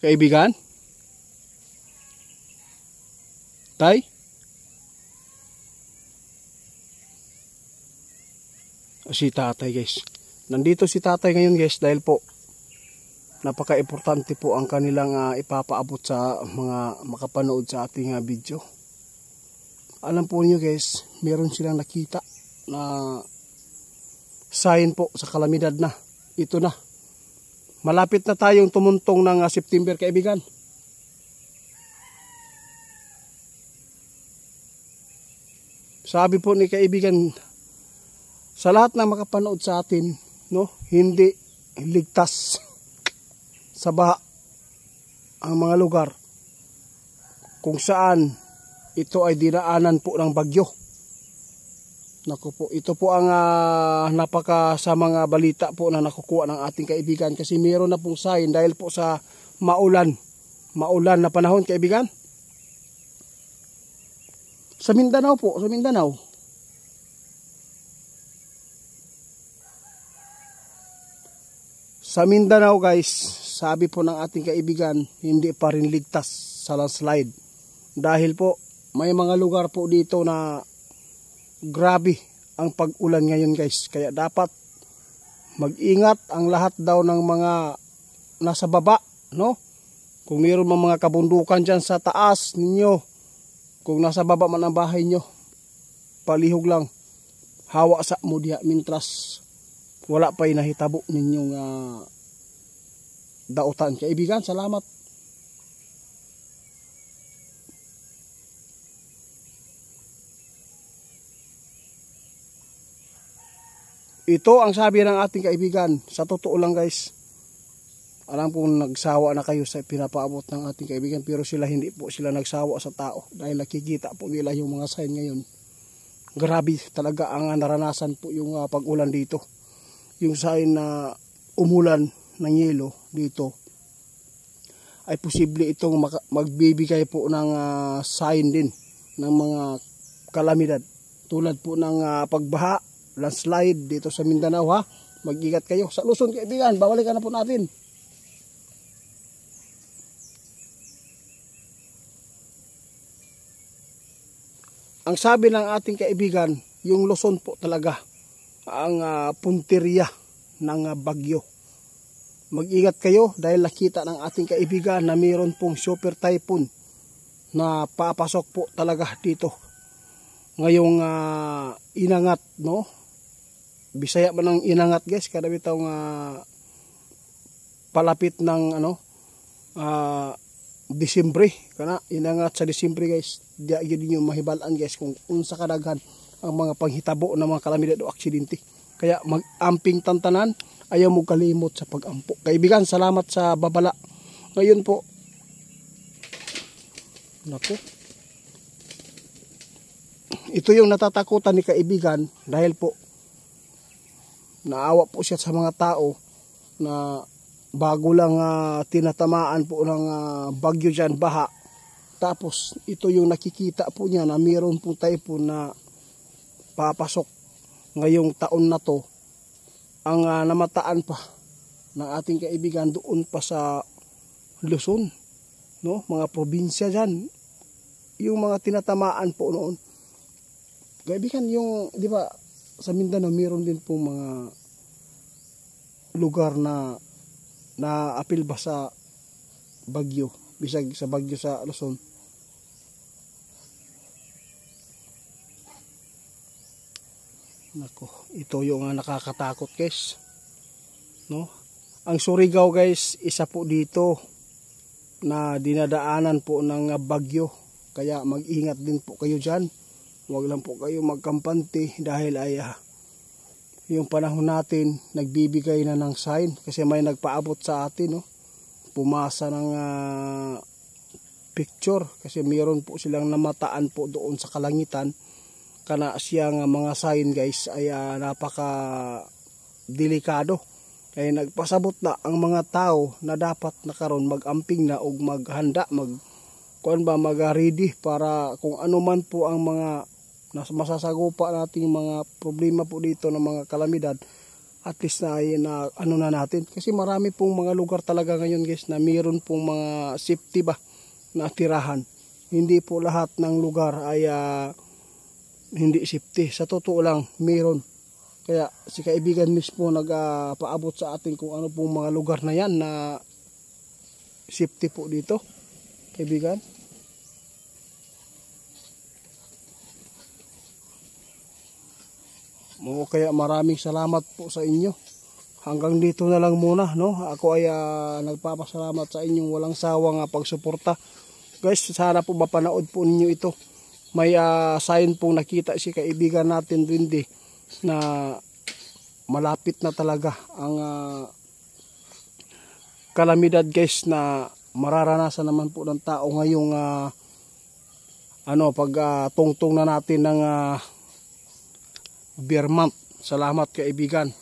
kaibigan? Tay? Si tatay guys. Nandito si tatay ngayon guys dahil po napaka-importante po ang kanilang ipapaabot sa mga makapanood sa ating video. Alam po niyo guys, meron silang nakita na sign po sa kalamidad na. Ito na. Malapit na tayong tumuntong ng September kaibigan. Sabi po ni kaibigan, sa lahat ng makapanood sa atin, no, hindi ligtas sa baha ang mga lugar kung saan ito ay dinaanan po ng bagyo. Naku po, ito po ang napaka sa mga balita po na nakukuha ng ating kaibigan kasi meron na pong sign dahil po sa maulan na panahon kaibigan. Sa Mindanao po, sa Mindanao. Sa Mindanao guys, sabi po ng ating kaibigan, hindi pa rin ligtas sa landslide. Dahil po, may mga lugar po dito na grabe ang pag-ulan ngayon guys. Kaya dapat mag-ingat ang lahat daw ng mga nasa baba, no? Kung mayroon mga kabundukan dyan sa taas ninyo, kung nasa baba man ang bahay nyo, palihog lang, hawa sa mudya mintras wala pa inahitabo ninyong dautan. Kaibigan, salamat. Ito ang sabi ng ating kaibigan. Sa totoo lang guys, alam kong nagsawa na kayo sa pinapaabot ng ating kaibigan, pero sila hindi po sila nagsawa sa tao dahil nakikita po nila yung mga sign ngayon. Grabe talaga ang naranasan po yung pag-ulan dito. Yung sign na umulan ng yelo dito ay posible itong magbibigay po ng sign din ng mga kalamidad tulad po ng pagbaha, landslide dito sa Mindanao ha. Mag-ingat kayo. Sa Luzon kaibigan, babalikan na po natin. Ang sabi ng ating kaibigan, yung Luzon po talaga ang punteriya ng bagyo. Mag-ingat kayo dahil nakita ng ating kaibigan na mayroon pong super typhoon na papasok po talaga dito. Ngayong inangat, no? Bisaya man ang inangat guys, kada bitong palapit ng Disyembre, kana inangat sa Disyembre guys. Di gyud niyo mahibalan guys kung unsa kadaghan ang mga panghitabo ng mga kalamidad o aksidente. Kaya mag-amping tantanan, ayaw mo kalimot sa pag-ampo. Kaibigan, salamat sa babala. Ngayon po, naku, ito yung natatakutan ni kaibigan dahil po naawa po siya sa mga tao na bago lang tinatamaan po ng bagyo dyan, baha. Tapos ito yung nakikita po niya na mayroon pong typhoon na papasok ngayong taon na to. Ang namataan pa ng ating kaibigan doon pa sa Luzon, no? Mga probinsya dyan, yung mga tinatamaan po noon. Kaibigan, yung di ba sa Mindanao mayroon din po mga lugar na apil ba sa bagyo, bisag sa bagyo sa Luzon. Nako, ito yung nakakatakot guys, no? Ang Surigao guys, isa po dito na dinadaanan po ng bagyo, kaya mag-ingat din po kayo dyan. Huwag lang po kayo magkampante dahil ay yung panahon natin nagbibigay na ng sign kasi may nagpaabot sa atin, no? Pumasa ng picture kasi mayroon po silang namataan po doon sa kalangitan. Kana siyang mga sign guys ay napaka delikado. Kaya nagpasabot na ang mga tao na dapat nakaroon mag-amping na o maghanda, mag-ready para kung ano man po ang mga masasagupa nating mga problema po dito ng mga kalamidad at least na ano na natin. Kasi marami pong mga lugar talaga ngayon guys na mayroon pong mga safety ba na tirahan. Hindi po lahat ng lugar ay hindi safety. Sa totoo lang, mayroon. Kaya si kaibigan mismo nagpaabot sa atin kung ano pong mga lugar na yan na safety po dito, kaibigan. Kaya maraming salamat po sa inyo. Hanggang dito na lang muna, no? Ako ay nagpapasalamat sa inyong walang sawang pagsuporta. Guys, sana po mapanood po ninyo ito. May sign pong nakita si kaibigan natin Duwende na malapit na talaga ang kalamidad guys na mararanasan naman po ng tao ngayong pag tungtong na natin ng beer month. Salamat kaibigan.